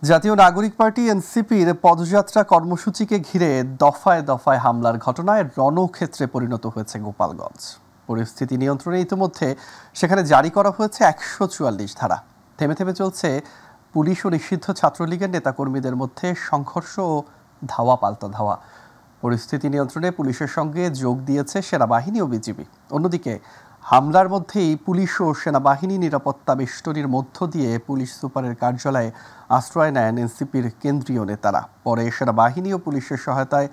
জাতীয় নাগরিক পার্টি এনসিপির পদযাত্রা কর্মসূচিকে ঘিরে দফায় দফায় হামলার ঘটনায় রণক্ষেত্রে পরিণত হয়েছে গোপালগঞ্জ। পরিস্থিতি নিয়ন্ত্রণে ইতিমধ্যে সেখানে জারি করা হয়েছে ১৪৪ ধারা। থেমে থেমে চলছে পুলিশ ও নিষিদ্ধ ছাত্রলীগের নেতাকর্মীদের মধ্যে সংঘর্ষ ও ধাওয়া পাল্টা ধাওয়া। পরিস্থিতি নিয়ন্ত্রণে পুলিশের সঙ্গে যোগ দিয়েছে সেনাবাহিনী ও বিজিবি। অন্যদিকে হামলার মধ্যেই পুলিশ ও সেনাবাহিনী নিরাপত্তা বেষ্টনীর মধ্য দিয়ে পুলিশ সুপারের কার্যালয়ে আশ্রয় নেন এনসিপির কেন্দ্রীয় নেতারা। পরে সেনাবাহিনী ও পুলিশের সহায়তায়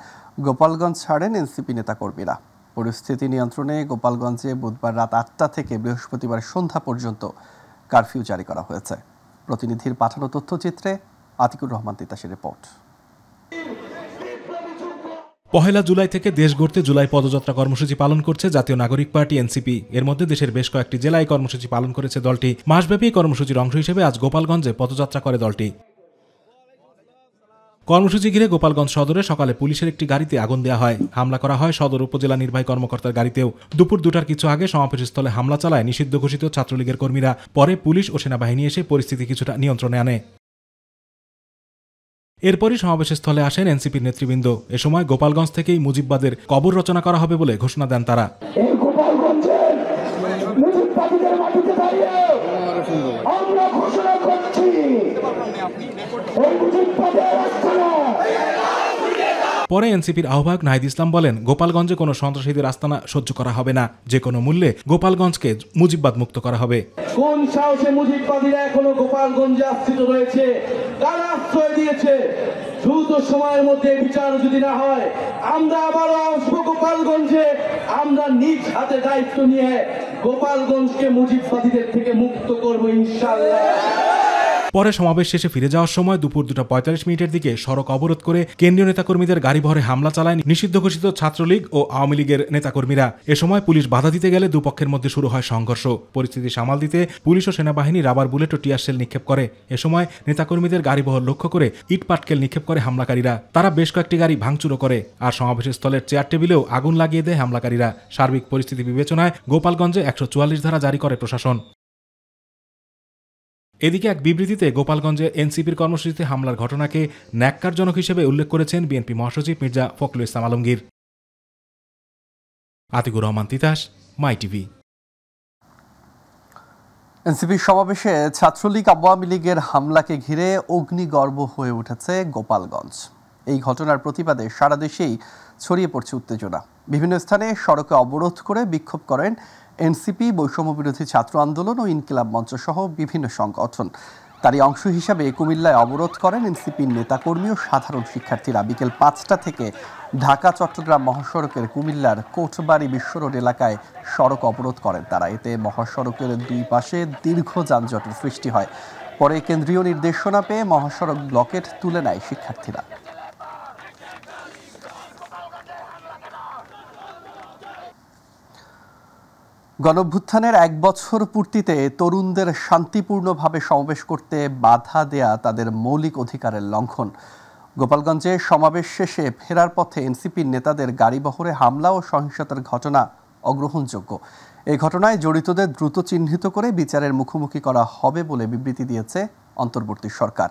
গোপালগঞ্জ ছাড়েন এনসিপি নেতাকর্মীরা। পরিস্থিতি নিয়ন্ত্রণে গোপালগঞ্জে বুধবার রাত ৮টা থেকে বৃহস্পতিবার সন্ধ্যা পর্যন্ত কারফিউ জারি করা হয়েছে। প্রতিনিধির পাঠানো তথ্যচিত্রে আতিকুর রহমান তিতাসের রিপোর্ট। পহেলা জুলাই থেকে দেশ গড়তে জুলাই পদযাত্রা কর্মসূচি পালন করছে জাতীয় নাগরিক পার্টি এনসিপি। এর মধ্যে দেশের বেশ কয়েকটি জেলায় কর্মসূচি পালন করেছে দলটি। মাসব্যাপী কর্মসূচির অংশ হিসেবে আজ গোপালগঞ্জে পদযাত্রা করে দলটি। কর্মসূচি ঘিরে গোপালগঞ্জ সদরে সকালে পুলিশের একটি গাড়িতে আগুন দেওয়া হয়। হামলা করা হয় সদর উপজেলা নির্বাহী কর্মকর্তার গাড়িতেও। দুপুর 2টার কিছু আগে সমাবেশস্থলে হামলা চালায় নিষিদ্ধ ঘোষিত ছাত্রলীগের কর্মীরা। পরে পুলিশ ও সেনাবাহিনী এসে পরিস্থিতি কিছুটা নিয়ন্ত্রণে আনে। এরপরই সমাবেশের স্থলে আসেন এনসিপির নেতৃবৃন্দ। এ সময় গোপালগঞ্জ থেকেই মুজিববাদের কবর রচনা করা হবে বলে ঘোষণা দেন তারা। পরে এনসিপির আহ্বায়ক নাহিদ ইসলাম বলেন, গোপালগঞ্জে কোনো সন্ত্রাসীদের আস্তানা সহ্য করা হবে না। যে কোনো মূল্যে গোপালগঞ্জকে মুজিববাদ মুক্ত করা হবে। কোন সাহসে মুজিববাদীরা এখনো গোপালগঞ্জে আশ্রিত রয়েছে, কারা আশ্রয় দিয়েছে? দ্রুত সময়ের মধ্যে বিচার যদি না হয়, আমরা আবারও আসবো গোপালগঞ্জে। আমরা নিজ হাতে দায়িত্ব নিয়ে গোপালগঞ্জকে মুজিববাদীদের থেকে মুক্ত করবো ইনশাআল্লাহ। পরে সমাবেশ শেষে ফিরে যাওয়ার সময় দুপুর 2:45 দিকে সড়ক অবরোধ করে কেন্দ্রীয় নেতাকর্মীদের গাড়িবহরে হামলা চালায় নিষিদ্ধ ঘোষিত ছাত্রলীগ ও আওয়ামী লীগের নেতাকর্মীরা। এ সময় পুলিশ বাধা দিতে গেলে দুপক্ষের মধ্যে শুরু হয় সংঘর্ষ। পরিস্থিতি সামাল দিতে পুলিশ ও সেনাবাহিনী রাবার বুলেট ও টিয়ার শেল নিক্ষেপ করে। এ সময় নেতাকর্মীদের গাড়িবহর লক্ষ্য করে ইট পাটকেল নিক্ষেপ করে হামলাকারীরা। তারা বেশ কয়েকটি গাড়ি ভাঙচুরও করে। আর সমাবেশের স্থলের চেয়ার টেবিলেও আগুন লাগিয়ে দেয় হামলাকারীরা। সার্বিক পরিস্থিতি বিবেচনায় গোপালগঞ্জে 144 ধারা জারি করে প্রশাসন। এদিকে এক বিবৃতিতে গোপালগঞ্জে এনসিপির কর্মসূচিতে হামলার ঘটনাকে ন্যাক্কারজনক হিসেবে উল্লেখ করেছেন বিএনপি মহাসচিব মির্জা ফখরুল ইসলাম আলমগীর। আতিকুর রহমান তিতাস, মাই টিভি। এনসিপির সমাবেশে ছাত্রলীগ আওয়ামী লীগের হামলাকে ঘিরে অগ্নিগর্ভ হয়ে উঠেছে গোপালগঞ্জ। এই ঘটনার প্রতিবাদে সারা দেশেই ছড়িয়ে পড়ছে উত্তেজনা। বিভিন্ন স্থানে সড়কে অবরোধ করে বিক্ষোভ করেন এনসিপি, বৈষম্য বিরোধী ছাত্র আন্দোলন ও ইনকিলাব মঞ্চ সহ বিভিন্ন সংগঠন। তারই অংশ হিসাবে কুমিল্লায় অবরোধ করেন এনসিপির নেতাকর্মী ও সাধারণ শিক্ষার্থীরা। বিকেল 5টা থেকে ঢাকা চট্টগ্রাম মহাসড়কের কুমিল্লার কোটবাড়ি বিশ্ব রোড এলাকায় সড়ক অবরোধ করেন তারা। এতে মহাসড়কের দুই পাশে দীর্ঘ যানজটের সৃষ্টি হয়। পরে কেন্দ্রীয় নির্দেশনা পেয়ে মহাসড়ক ব্লকেট তুলে নেয় শিক্ষার্থীরা। গণঅভ্যুত্থানের 1 বছর পূর্তিতে তরুণদের শান্তিপূর্ণভাবে সমাবেশ করতে বাধা দেয়া তাদের মৌলিক অধিকারের লঙ্ঘন। গোপালগঞ্জে সমাবেশ শেষে ফেরার পথে এনসিপির নেতাদের গাড়িবহরে হামলা ও সহিংসতার ঘটনা অগ্রহণযোগ্য। এই ঘটনায় জড়িতদের দ্রুত চিহ্নিত করে বিচারের মুখোমুখি করা হবে বলে বিবৃতি দিয়েছে অন্তর্বর্তী সরকার।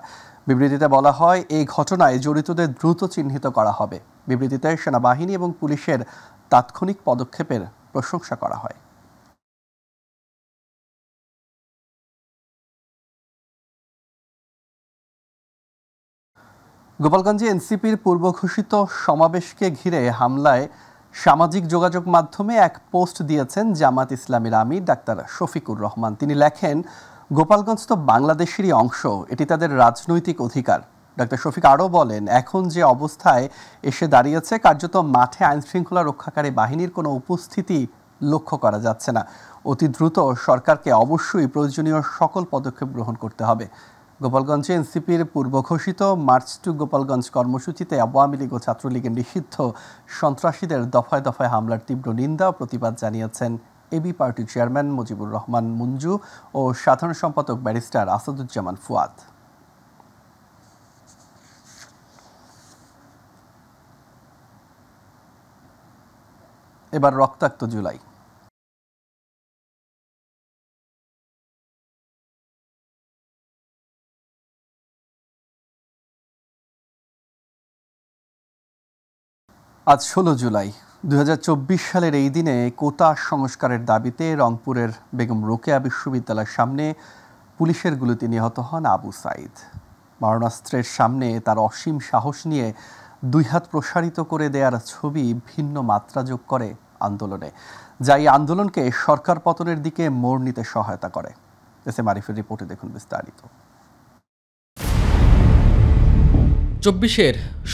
বিবৃতিতে বলা হয়, এই ঘটনায় জড়িতদের দ্রুত চিহ্নিত করা হবে। বিবৃতিতে সেনাবাহিনী এবং পুলিশের তাৎক্ষণিক পদক্ষেপের প্রশংসা করা হয়। গোপালগঞ্জে এনসিপির পূর্ব ঘোষিত সমাবেশকে ঘিরে হামলায় সামাজিক যোগাযোগ মাধ্যমে এক পোস্ট দিয়েছেন জামাত ইসলামীর আমির ডাক্তার শফিকুর রহমান। তিনি লেখেন, গোপালগঞ্জ তো বাংলাদেশেরই অংশ, এটি তাদের রাজনৈতিক অধিকার। ডাক্তার শফিক আরও বলেন, এখন যে অবস্থায় এসে দাঁড়িয়েছে, কার্যত মাঠে আইনশৃঙ্খলা রক্ষাকারী বাহিনীর কোনো উপস্থিতি লক্ষ্য করা যাচ্ছে না। অতি দ্রুত সরকারকে অবশ্যই প্রয়োজনীয় সকল পদক্ষেপ গ্রহণ করতে হবে। গোপালগঞ্জে এনসিপির পূর্ব ঘোষিত মার্চ টু গোপালগঞ্জ কর্মসূচিতে আওয়ামী লীগ ও ছাত্রলীগের নিষিদ্ধ সন্ত্রাসীদের দফায় দফায় হামলার তীব্র নিন্দা ও প্রতিবাদ জানিয়েছেন এবি পার্টির চেয়ারম্যান মুজিবুর রহমান মঞ্জু ও সাধারণ সম্পাদক ব্যারিস্টার আসাদুজ্জামান ফুয়াদ। এবার রক্তাক্ত জুলাই। আজ 16 জুলাই 2024 সালের এই দিনে কোটা সংস্কারের দাবিতে রংপুরের বেগম রোকেয়া বিশ্ববিদ্যালয়ের সামনে পুলিশের গুলিতে নিহত হন আবু সাইদ। মারণাস্ত্রের সামনে তার অসীম সাহস নিয়ে দুই হাত প্রসারিত করে দেওয়ার ছবি ভিন্ন মাত্রা যোগ করে আন্দোলনে, যা এই আন্দোলনকে সরকার পতনের দিকে মোড় নিতে সহায়তা করে। এস এম আরিফের রিপোর্টে দেখুন বিস্তারিত।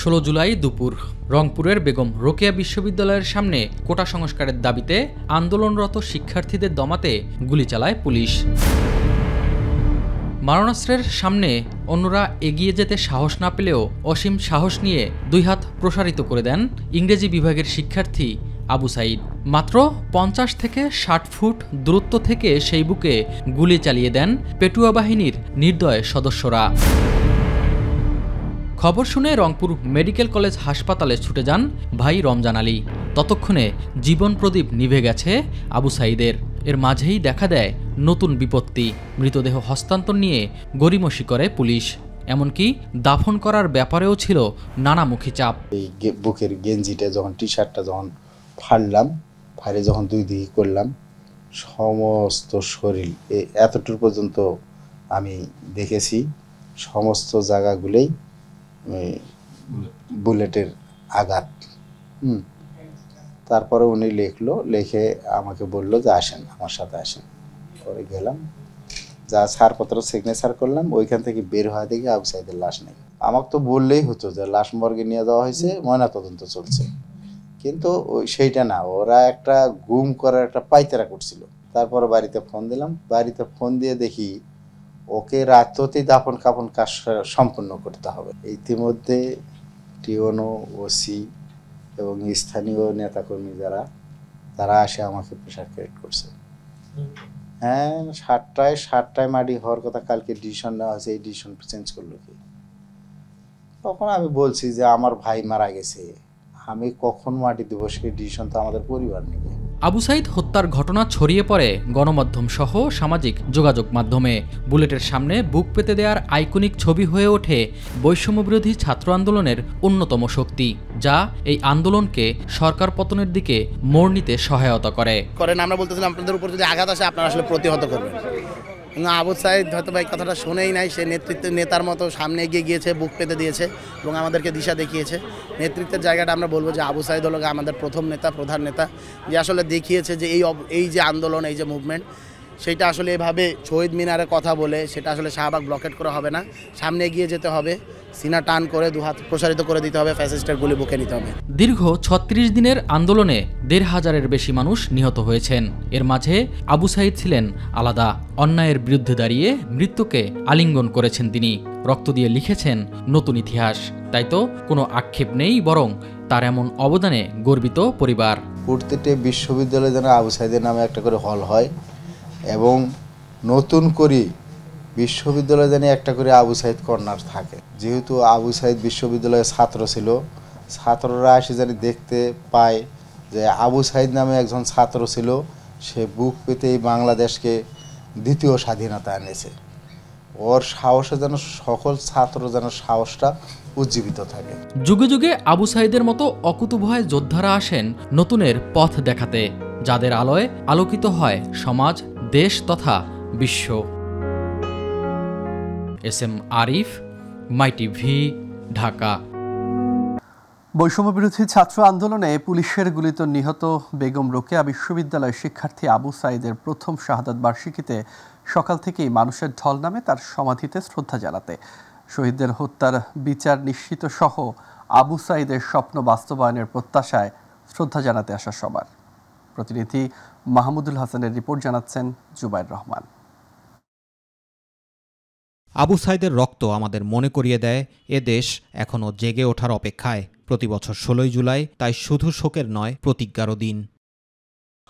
16 জুলাই দুপুর রংপুরের বেগম রোকেয়া বিশ্ববিদ্যালয়ের সামনে কোটা সংস্কারের দাবিতে আন্দোলনরত শিক্ষার্থীদের দমাতে গুলি চালায় পুলিশ। মারণাস্ত্রের সামনে অন্যরা এগিয়ে যেতে সাহস না পেলেও অসীম সাহস নিয়ে দুই হাত প্রসারিত করে দেন ইংরেজি বিভাগের শিক্ষার্থী আবু সাইদ। মাত্র 50 থেকে 60 ফুট দূরত্ব থেকে সেই বুকে গুলি চালিয়ে দেন পেটুয়া বাহিনীর নির্দয় সদস্যরা। খবর শুনে রংপুর মেডিকেল কলেজ হাসপাতালে ছুটে যান ভাই রমজান আলী। ততক্ষণে জীবন প্রদীপ নিভে গেছে আবু সাইদের। এর মাঝেই দেখা দেয় নতুন বিপত্তি। মৃতদেহ হস্তান্তর নিয়ে গড়িমসি করে পুলিশ, এমনকি দাফন করার ব্যাপারেও ছিল নানামুখী চাপ। এই বুকের গেঞ্জিটা যখন টি শার্টটা যখন ফাড়লাম, ফাড়ে যখন দুই দিকে করলাম, সমস্ত শরীর এতটুকু পর্যন্ত আমি দেখেছি, সমস্ত জায়গাগুলোই বুলেটের আঘাত। তারপরে উনি লিখে আমাকে বললো যে আসেন, আমার সাথে আসেন। পরে গেলাম, যা ছাড়পত্র সিগনেচার করলাম, ওইখান থেকে বের হওয়া দেখি আবু সাইদের লাশ নেই। আমাকে তো বললেই হতো যে লাশ মর্গে নিয়ে যাওয়া হয়েছে, ময়নাতদন্ত চলছে, কিন্তু সেইটা না, ওরা একটা গুম করার একটা পাইতারা করছিল। তারপরে বাড়িতে ফোন দিলাম, বাড়িতে ফোন দিয়ে দেখি ওকে রাততেই দাফন কাফন কাজ সম্পন্ন করতে হবে। ইতিমধ্যে টিওনো, ওসি এবং স্থানীয় নেতাকর্মী তারা আসে আমাকে প্রেশার ক্রিয়েট করছে। হ্যাঁ, 7টায় মাটি হওয়ার কথা, কালকে ডিসিশন নেওয়া হয়েছে, এই ডিসিশন চেঞ্জ করলো কি? তখন আমি বলছি যে আমার ভাই মারা গেছে, আমি কখন মাটি দেবো সেই ডিসিশন তো আমাদের পরিবার নেবে। আবু সাইদ হত্যার ঘটনা ছড়িয়ে পড়ে গণমাধ্যম সহ সামাজিক যোগাযোগ মাধ্যমে। বুলেটের সামনে বুক পেতে দেওয়ার আইকনিক ছবি হয়ে ওঠে বৈষম্যবিরোধী ছাত্র আন্দোলনের অন্যতম শক্তি, যা এই আন্দোলনকে সরকার পতনের দিকে মোড় নিতে সহায়তা করে। আমরা বলতেছিলাম আপনাদের উপর যদি আঘাত আসে আপনারা আসলে প্রতিহত করবেন। আবু সাইদ হয়তো ভাই কথাটা শুনেই নাই, সে নেতার মতো সামনে এগিয়ে গিয়েছে, বুক পেতে দিয়েছে এবং আমাদেরকে দিশা দেখিয়েছে। নেতৃত্বের জায়গাটা আমরা বলবো যে আবু সাইদ হলো আমাদের প্রথম নেতা, প্রধান নেতা, যে আসলে দেখিয়েছে যে এই যে আন্দোলন, এই যে মুভমেন্ট, সেটা আসলে এভাবে শহীদ মিনারে কথা বলে সেটা আসলে শাহবাগ ব্লকেট করা হবে না, সামনে এগিয়ে যেতে হবে, সিনা টান করে দুহাত প্রসারিত করে দিতে হবে, ফ্যাসিস্টের গুলি বুকে নিতে হবে। দীর্ঘ 36 দিনের আন্দোলনে 1,500-এর বেশি মানুষ নিহত হয়েছেন। এর মাঝে আবু সাইদ ছিলেন আলাদা। অন্যায়ের বিরুদ্ধে দাঁড়িয়ে মৃত্যুকে আলিঙ্গন করেছেন তিনি। রক্ত দিয়ে লিখেছেন নতুন ইতিহাস। তাই তো কোনো আক্ষেপ নেই, বরং তার এমন অবদানে গর্বিত পরিবার। প্রত্যেকটা বিশ্ববিদ্যালয়ে যেন আবু সাইদের নামে একটা করে হল হয় এবং নতুন করে বিশ্ববিদ্যালয়ে যেন একটা করে আবু সাইদ কর্নার থাকে। যেহেতু আবু সাইদ বিশ্ববিদ্যালয়ের ছাত্র ছিল, ছাত্ররা এসে যেন দেখতে পায় যে আবু সাইদ নামে একজন ছাত্র ছিল, সে বুক পেতেই বাংলাদেশকে দ্বিতীয় স্বাধীনতা এনেছে। ওর সাহসে যেন সকল ছাত্র যেন সাহসটা উজ্জীবিত থাকে। যুগে যুগে আবু সাইদের মতো অকুতভয় যোদ্ধারা আসেন নতুনের পথ দেখাতে, যাদের আলোয় আলোকিত হয় সমাজ, দেশ তথা বিশ্ব। এস এম আরিফ, মাই টিভি, ঢাকা। বৈষম্যবিরোধী ছাত্র আন্দোলনে পুলিশের গুলিতে নিহত বেগম রোকেয়া বিশ্ববিদ্যালয়ের শিক্ষার্থী আবু সাইদের প্রথম শাহাদাত বার্ষিকীতে সকাল থেকেই মানুষের ঢল নামে তার সমাধিতে শ্রদ্ধা জানাতে। শহীদদের হত্যার বিচার নিশ্চিত সহ আবু সাইদের স্বপ্ন বাস্তবায়নের প্রত্যাশায় শ্রদ্ধা জানাতে আসা সবার। প্রতিনিধি মাহমুদুল হাসানের রিপোর্ট জানাচ্ছেন জুবাইর রহমান। আবু সাইদের রক্ত আমাদের মনে করিয়ে দেয় এ দেশ এখনও জেগে ওঠার অপেক্ষায়। প্রতিবছর 16 জুলাই তাই শুধু শোকের নয়, প্রতিজ্ঞারও দিন।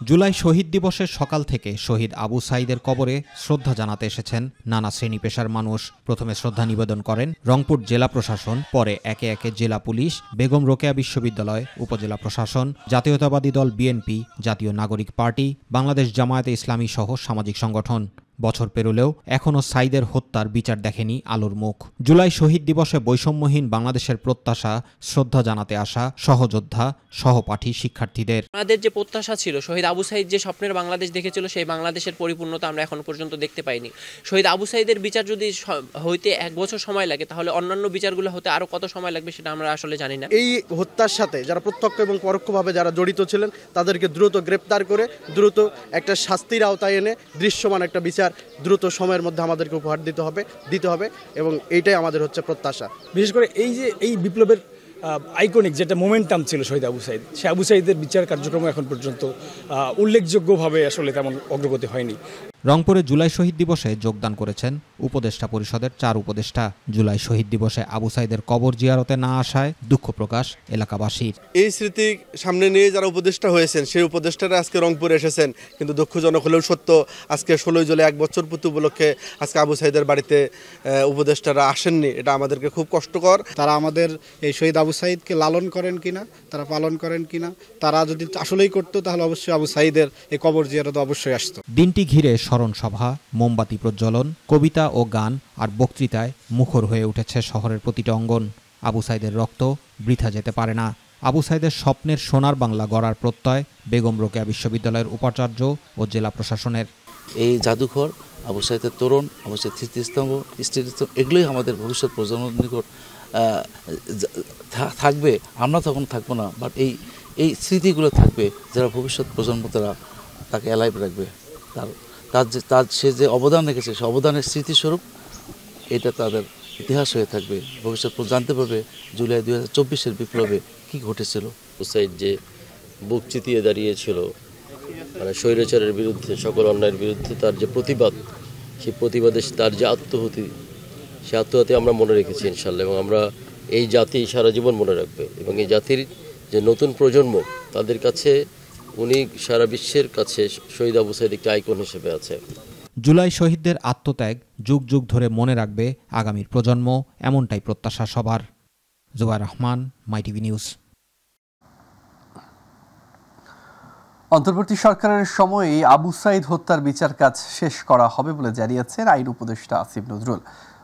জুলাই শহীদ দিবসের সকাল থেকে শহীদ আবু সাইদের কবরে শ্রদ্ধা জানাতে এসেছেন নানা শ্রেণী পেশার মানুষ। প্রথমে শ্রদ্ধা নিবেদন করেন রংপুর জেলা প্রশাসন, পরে একে একে জেলা পুলিশ, বেগম রোকেয়া বিশ্ববিদ্যালয়, উপজেলা প্রশাসন, জাতীয়তাবাদী দল বিএনপি, জাতীয় নাগরিক পার্টি, বাংলাদেশ জামায়াতে ইসলামী সহ সামাজিক সংগঠন। বছর পেরোলেও এখনও সাইদের হত্যার বিচার দেখেনি আলোর মুখ। জুলাই শহীদ দিবসে বৈষম্যহীন বাংলাদেশের প্রত্যাশা শ্রদ্ধা জানাতে আসা সহযোদ্ধা সহপাঠী শিক্ষার্থীদের। আমাদের যে প্রত্যাশা ছিল, শহীদ আবু সাইদ যে স্বপ্নের বাংলাদেশ দেখেছিল, সেই বাংলাদেশের পরিপূর্ণতা আমরা এখন পর্যন্ত দেখতে পাইনি। শহীদ আবু সাইদের বিচার যদি হইতে 1 বছর সময় লাগে, তাহলে অন্যান্য বিচারগুলো হতে আরো কত সময় লাগবে সেটা আমরা আসলে জানি না। এই হত্যার সাথে যারা প্রত্যক্ষ এবং পরোক্ষভাবে যারা জড়িত ছিলেন তাদেরকে দ্রুত গ্রেপ্তার করে দ্রুত একটা শাস্তির আওতায় এনে দৃশ্যমান একটা বিচার দ্রুত সময়ের মধ্যে আমাদেরকে উপহার দিতে হবে এবং এইটাই আমাদের হচ্ছে প্রত্যাশা। বিশেষ করে এই বিপ্লবের আইকনিক যেটা মোমেন্টাম ছিল শহীদ আবু সাইদ, সে আবু সাইদের বিচার কার্যক্রম এখন পর্যন্ত উল্লেখযোগ্যভাবে আসলে তেমন অগ্রগতি হয়নি। রংপুরে জুলাই শহীদ দিবসে যোগদান করেছেন উপদেষ্টা পরিষদের 4 উপদেষ্টা। জুলাই শহীদ দিবসে আবু সাইদের কবর জিয়ারতে না আসায় দুঃখ প্রকাশ এলাকাবাসীর। এই স্মৃতি সামনে নিয়ে যারা উপদেষ্টা হয়েছেন সেই উপদেষ্টারা আজকে রংপুরে এসেছেন, কিন্তু দুঃখজনক হলেও সত্য আজকে 16 জুলাই 1 বছর পূর্তি উপলক্ষে আজকে আবু সাইদের বাড়িতে উপদেষ্টারা আসেননি। এটা আমাদেরকে খুব কষ্টকর। তারা আমাদের এই শহীদ আবু সাইদকে লালন করেন কিনা, তারা পালন করেন কিনা, তারা যদি আসলেই করতো তাহলে অবশ্যই আবু সাইদের এই কবর জিয়ারতে অবশ্যই আসতো। দিনটি ঘিরে স্মরণ সভা, মোমবাতি প্রজ্বলন, কবিতা ও গান আর বক্তৃতায় মুখর হয়ে উঠেছে শহরের প্রতিটা অঙ্গন। আবু সাইদের রক্ত বৃথা যেতে পারে না। আবু সাইদের স্বপ্নের সোনার বাংলা গড়ার প্রত্যয় বেগম রোকেয়া বিশ্ববিদ্যালয়ের উপাচার্য ও জেলা প্রশাসনের। এই জাদুঘর, আবু সাইদের তোরণ, আবু সাইদ স্মৃতিস্তম্ভ, এগুলোই আমাদের ভবিষ্যৎ প্রজন্মের নিকট থাকবে। আমরা তখন থাকবো না, বাট এই স্মৃতিগুলো থাকবে, যারা ভবিষ্যৎ প্রজন্ম তাকে অ্যালাইভ রাখবে। সে যে অবদান রেখেছে, সে অবদানের স্মৃতিস্বরূপ এটা তাদের ইতিহাস হয়ে থাকবে। ভবিষ্যৎ জানতে পারবে জুলাই 2024-এর বিপ্লবে কি ঘটেছিল। হুসাইন যে বুক চিতিয়ে দাঁড়িয়েছিল, মানে স্বৈরাচারের বিরুদ্ধে, সকল অন্যায়ের বিরুদ্ধে তার যে প্রতিবাদ, সেই প্রতিবাদে তার যে আত্মহুতি, সে আত্মহুতি আমরা মনে রেখেছি ইনশাল্লাহ, এবং আমরা এই জাতি সারা জীবন মনে রাখবে। এবং এই জাতির যে নতুন প্রজন্ম, তাদের কাছে উনি সারা বিশ্বের কাছে শহীদ আবু সাইদ একটি আইকন হিসেবে আছে। জুলাই শহীদদের আত্মত্যাগ যুগ যুগ ধরে মনে রাখবে আগামীর প্রজন্ম, এমনটাই প্রত্যাশা সবার। জুবাইর রহমান, মাই টিভি নিউজ। অন্তর্বর্তী সরকারের সময়েই আবু সাইদ হত্যার বিচার কাজ শেষ করা হবে বলে জানিয়েছেন আইন উপদেষ্টা আসিফ নজরুল।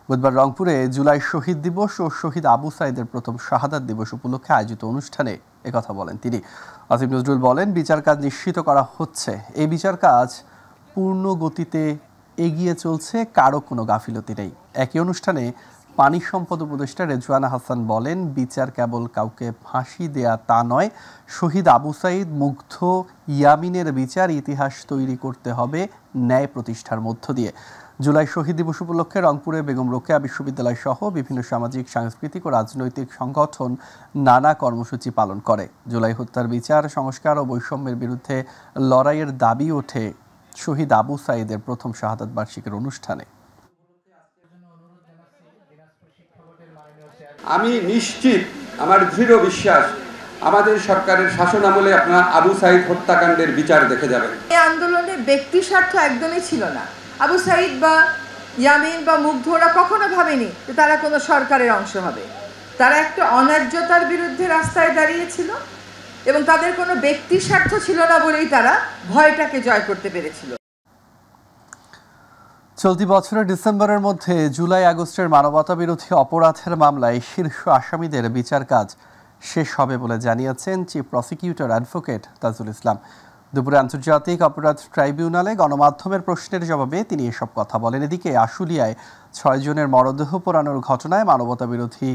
বুধবার রংপুরে জুলাই শহীদ দিবস ও শহীদ আবু সাইদের প্রথম শাহাদাত দিবস উপলক্ষে আয়োজিত অনুষ্ঠানে একথা বলেন তিনি। আসিফ নজরুল বলেন, বিচার কাজ নিশ্চিত করা হচ্ছে। এই বিচার কাজ পূর্ণ গতিতে এগিয়ে চলছে, কারো কোনো গাফিলতি নেই। একই অনুষ্ঠানে পানি সম্পদ উপদেষ্টা রেজওয়ানা হাসান বলেন, বিচার কেবল কাউকে ফাঁসি দেয়া তা নয়, শহীদ আবু সাইদ, মুগ্ধ, ইয়ামিনের বিচার ইতিহাস তৈরি করতে হবে ন্যায় প্রতিষ্ঠার মধ্য দিয়ে। জুলাই শহীদ দিবস উপলক্ষে রংপুরে বেগম রোকেয়া বিশ্ববিদ্যালয় সহ বিভিন্ন সামাজিক, সাংস্কৃতিক ও রাজনৈতিক সংগঠন নানা কর্মসূচি পালন করে। জুলাই হত্যার বিচার, সংস্কার ও বৈষম্যের বিরুদ্ধে লড়াইয়ের দাবি ওঠে শহীদ আবু সাইদের প্রথম শাহাদাত বার্ষিকীর অনুষ্ঠানে। আমি নিশ্চিত, আমার দৃঢ় বিশ্বাস, আমাদের সরকারের শাসন আমলে আপনারা আবু সাইদ হত্যাকাণ্ডের বিচার দেখে যাবেন। এই আন্দোলনে ব্যক্তি স্বার্থ একদমই ছিল না। আবু সাইদ বা ইয়ামিন বা মুগ্ধ ওরা কখনো ভাবেনি যে তারা কোনো সরকারের অংশ হবে। তারা একটা অন্যায্যতার বিরুদ্ধে রাস্তায় দাঁড়িয়েছিল এবং তাদের কোনো ব্যক্তি স্বার্থ ছিল না বলেই তারা ভয়টাকে জয় করতে পেরেছিল। চলতি বছরের ডিসেম্বরের মধ্যে জুলাই আগস্টের মানবতাবিরোধী অপরাধের মামলায় শীর্ষ আসামিদের বিচার কাজ শেষ হবে বলে জানিয়েছেন chief prosecutor advocate Tajul Islam. দুপুরে আন্তর্জাতিক অপরাধ ট্রাইব্যুনালে গণমাধ্যমের প্রশ্নের জবাবে তিনি এসব কথা বলেন। এদিকে আশুলিয়ায় 6 জনের মরদেহ পোড়ানোর ঘটনায় মানবতাবিরোধী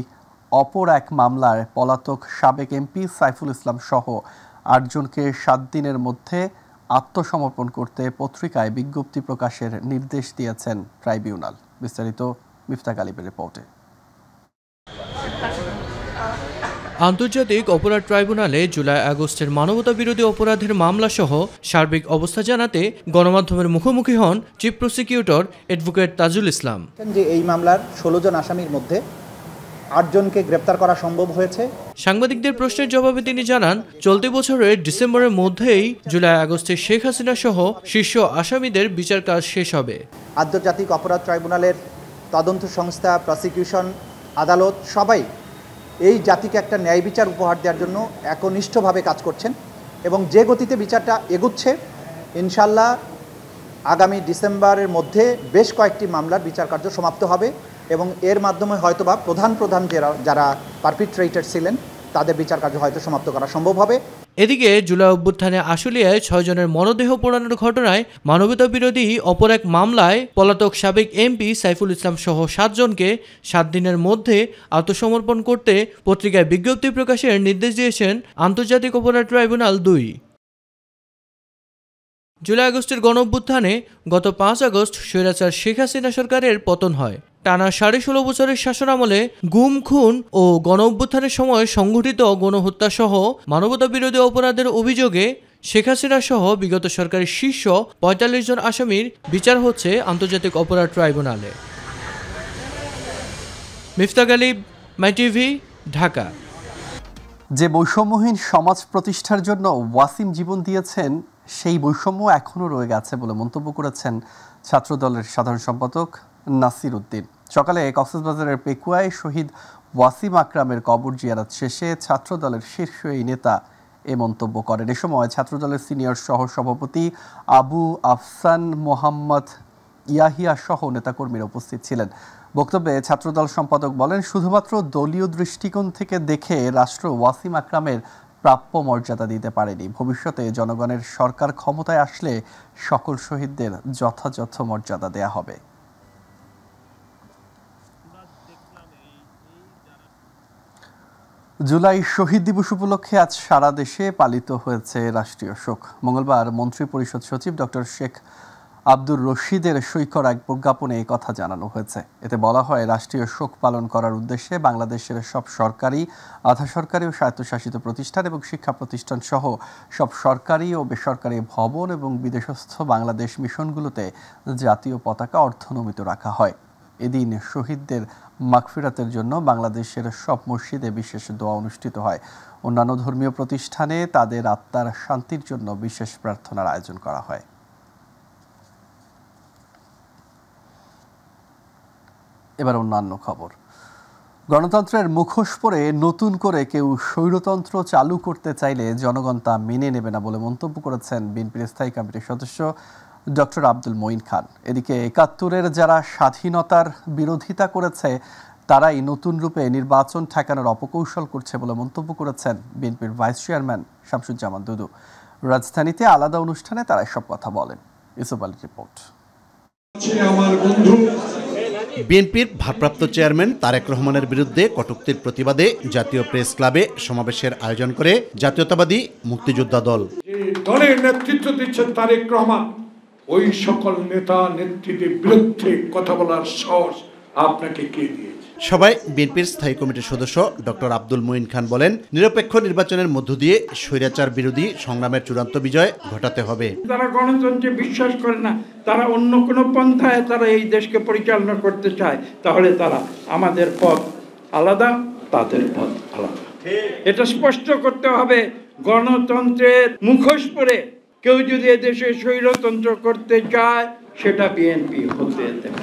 অপর এক মামলার পলাতক সাবেক এমপি সাইফুল ইসলাম সহ 8 জনকে 7 দিনের মধ্যে আত্মসমর্পণ করতে পত্রিকায় বিজ্ঞপ্তি প্রকাশের নির্দেশ দিয়েছেন ট্রাইব্যুনাল। বিস্তারিত মিফতাহ গালিবের রিপোর্টে। আন্তর্জাতিক অপরাধ ট্রাইব্যুনালে জুলাই আগস্টের মানবতাবিরোধী অপরাধের মামলাসহ সার্বিক অবস্থা জানাতে গণমাধ্যমের মুখোমুখি হন chief prosecutor advocate Tajul Islam. যে এই মামলার 16 জন আসামির মধ্যে 8 জনকে গ্রেপ্তার করা সম্ভব হয়েছে। সাংবাদিকদের প্রশ্নের জবাবে তিনি জানান, চলতি বছরের ডিসেম্বরের মধ্যেই জুলাই আগস্টে শেখ হাসিনা সহ শীর্ষ আসামিদের বিচার কাজ শেষ হবে। আন্তর্জাতিক অপরাধ ট্রাইব্যুনালের তদন্ত সংস্থা, প্রসিকিউশন, আদালত সবাই এই জাতিকে একটা ন্যায় বিচার উপহার দেওয়ার জন্য একনিষ্ঠভাবে কাজ করছেন এবং যে গতিতে বিচারটা এগুচ্ছে ইনশাল্লাহ আগামী ডিসেম্বরের মধ্যে বেশ কয়েকটি মামলার বিচার কার্য সমাপ্ত হবে এবং এর মাধ্যমে হয়তোবা প্রধান যারা পারপিট্রেটর ছিলেন তাদের বিচার কার্য হয়তো সমাপ্ত করা সম্ভব হবে। এদিকে জুলাই অভ্যুত্থানে আশুলিয়ায় ৬ জনের মরদেহ পোড়ানোর ঘটনায় মানবতা বিরোধী অপর এক মামলায় পলাতক সাবেক এমপি সাইফুল ইসলাম সহ ৭ জনকে ৭ দিনের মধ্যে আত্মসমর্পণ করতে পত্রিকায় বিজ্ঞপ্তি প্রকাশের নির্দেশ দিয়েছেন আন্তর্জাতিক অপরাধ ট্রাইব্যুনাল ২। জুলাই আগস্টের গণঅভ্যুত্থানে গত ৫ আগস্ট স্বৈরাচার শেখ হাসিনা সরকারের পতন হয়। টানা ১৬.৫ বছরের শাসনামলে গুম, খুন ও গণঅভ্যুত্থানের সময় সংঘটিত গণহত্যাসহ মানবতা বিরোধী অপরাধের অভিযোগে শেখ হাসিনা সহ বিগত সরকারের শীর্ষ ৪৫ জন আসামির বিচার হচ্ছে আন্তর্জাতিক অপরাধ ট্রাইব্যুনালে। মিফতাক আলী, মাই টিভি, ঢাকা। যে বৈষম্যহীন সমাজ প্রতিষ্ঠার জন্য ওয়াসিম জীবন দিয়েছেন সেই বৈষম্য এখনও রয়ে গেছে বলে মন্তব্য করেছেন ছাত্রদলের সাধারণ সম্পাদক নাসির উদ্দিন। সকালে কক্সবাজারের পেকুয়ায় শহীদ ওয়াসিম আকরামের কবর জিয়ারত শেষে ছাত্রদলের শীর্ষ এই নেতা এ মন্তব্য করেন। এ সময় ছাত্রদলের সিনিয়র সহ সভাপতি আবু আফসান মোহাম্মদ ইয়াহিয়া সহ নেতাকর্মীরা উপস্থিত ছিলেন। বক্তব্যে ছাত্রদল সম্পাদক বলেন, শুধুমাত্র দলীয় দৃষ্টিকোণ থেকে দেখে রাষ্ট্র ওয়াসিম আকরামের প্রাপ্য মর্যাদা দিতে পারেনি। ভবিষ্যতে জনগণের সরকার ক্ষমতায় আসলে সকল শহীদদের যথাযথ মর্যাদা দেয়া হবে। জুলাই শহীদ দিবস উপলক্ষে আজ সারা দেশে পালিত হয়েছে রাষ্ট্রীয় শোক। মঙ্গলবার মন্ত্রী পরিষদ সচিব ডক্টর শেখ আব্দুর রশিদের সই করা এক প্রজ্ঞাপনে এই কথা জানানো হয়েছে। এতে বলা হয়, রাষ্ট্রীয় শোক পালন করার উদ্দেশ্যে বাংলাদেশের সব সরকারি, আধা সরকারি ও স্বায়ত্তশাসিত প্রতিষ্ঠান এবং শিক্ষা প্রতিষ্ঠান সহ সব সরকারি ও বেসরকারি ভবন এবং বিদেশস্থ বাংলাদেশ মিশনগুলোতে জাতীয় পতাকা অর্ধনমিত রাখা হয়। এদিন শহীদদের মাগফিরাতের জন্য বাংলাদেশের সব মসজিদে বিশেষ দোয়া অনুষ্ঠিত হয়। অন্যান্য ধর্মীয় প্রতিষ্ঠানে তাদের আত্মার শান্তির জন্য বিশেষ প্রার্থনার আয়োজন করা হয়। এবার অন্যান্য খবর। গণতন্ত্রের মুখোশ পরে নতুন করে কেউ স্বৈরতন্ত্র চালু করতে চাইলে জনগণ তা মেনে নেবে না বলে মন্তব্য করেছেন বিএনপির স্থায়ী কমিটির সদস্য ডক্টর আব্দুল মঈন খান। এদিকে ৭১-এর যারা স্বাধীনতার বিরোধিতা করেছে তারাই নতুন রূপে নির্বাচন ঠেকানোর অপকৌশল করছে বলে মন্তব্য করেছেন বিএনপির ভাইস চেয়ারম্যান শামসুজ্জামান দুদু। রাজধানীতে আলাদা অনুষ্ঠানে তারা এসব কথা বলেন। ইউসুফ আলীর রিপোর্ট। বিএনপির ভারপ্রাপ্ত চেয়ারম্যান তারেক রহমানের বিরুদ্ধে কটূক্তির প্রতিবাদে জাতীয় প্রেস ক্লাবে সমাবেশের আয়োজন করে জাতীয়তাবাদী মুক্তিযোদ্ধা দল। দলের নেতৃত্ব দিচ্ছেন তারেক রহমান, ওই সকল নেতা নেত্রীদের বিরুদ্ধে কথা বলার সাহস আপনাকে কে দিয়েছে? সবাই বিএনপির স্থায়ী কমিটির সদস্য ডক্টর আব্দুল মঈন খান বলেন, নিরপেক্ষ নির্বাচনের মধ্য দিয়ে স্বৈরাচার বিরোধী সংগ্রামের চূড়ান্ত বিজয় ঘটাতে হবে। তারা গণতন্ত্রে বিশ্বাস করে না, তারা অন্য কোনো পন্থায় তারা এই দেশকে পরিচালনা করতে চায়, তাহলে তারা আমাদের পথ আলাদা, তাদের পথ আলাদা। এটা স্পষ্ট করতে হবে। গণতন্ত্রের মুখোশ পরে কেউ যদি এদেশে স্বৈরতন্ত্র করতে চায় সেটা বিএনপি হতে দেবে।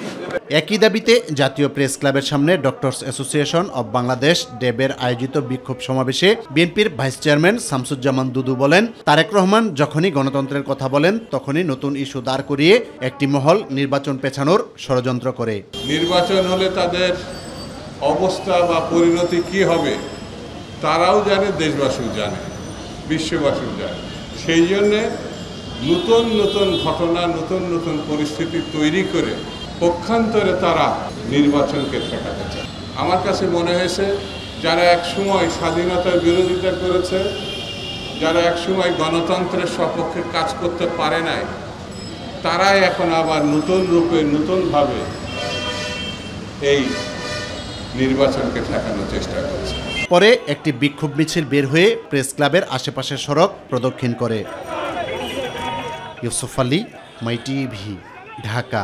একই দাবিতে জাতীয় প্রেস ক্লাবের সামনে ডক্টরস অ্যাসোসিয়েশন অব বাংলাদেশ ডেবের আয়োজিত বিক্ষোভ সমাবেশে বিএনপির ভাইস চেয়ারম্যান শামসুজ্জামান দুদু বলেন, তারেক রহমান যখনই গণতন্ত্রের কথা বলেন তখনই নতুন ইস্যু দাঁড় করিয়ে একটি মহল নির্বাচন পেছানোর ষড়যন্ত্র করে। নির্বাচন হলে তাদের অবস্থা বা পরিণতি কি হবে তারাও জানে, দেশবাসীও জানে, বিশ্ববাসীও জানে। সেই জন্যে নতুন নতুন ঘটনা, নতুন নতুন পরিস্থিতি তৈরি করে পক্ষান্তরে তারা নির্বাচনকে ঠেকাতে চায়। আমার কাছে মনে হয়েছে যারা এক সময় স্বাধীনতার বিরোধিতা করেছে, যারা এক সময় গণতন্ত্রের সপক্ষে কাজ করতে পারে নাই, তারাই এখন আবার নতুন রূপে নতুনভাবে এই নির্বাচনকে ঠেকানোর চেষ্টা করছে। পরে একটি বিক্ষোভ মিছিল বের হয়ে প্রেস ক্লাবের আশেপাশের সড়ক প্রদক্ষিণ করে। ইউসুফ আলী, মাই টিভি, ঢাকা।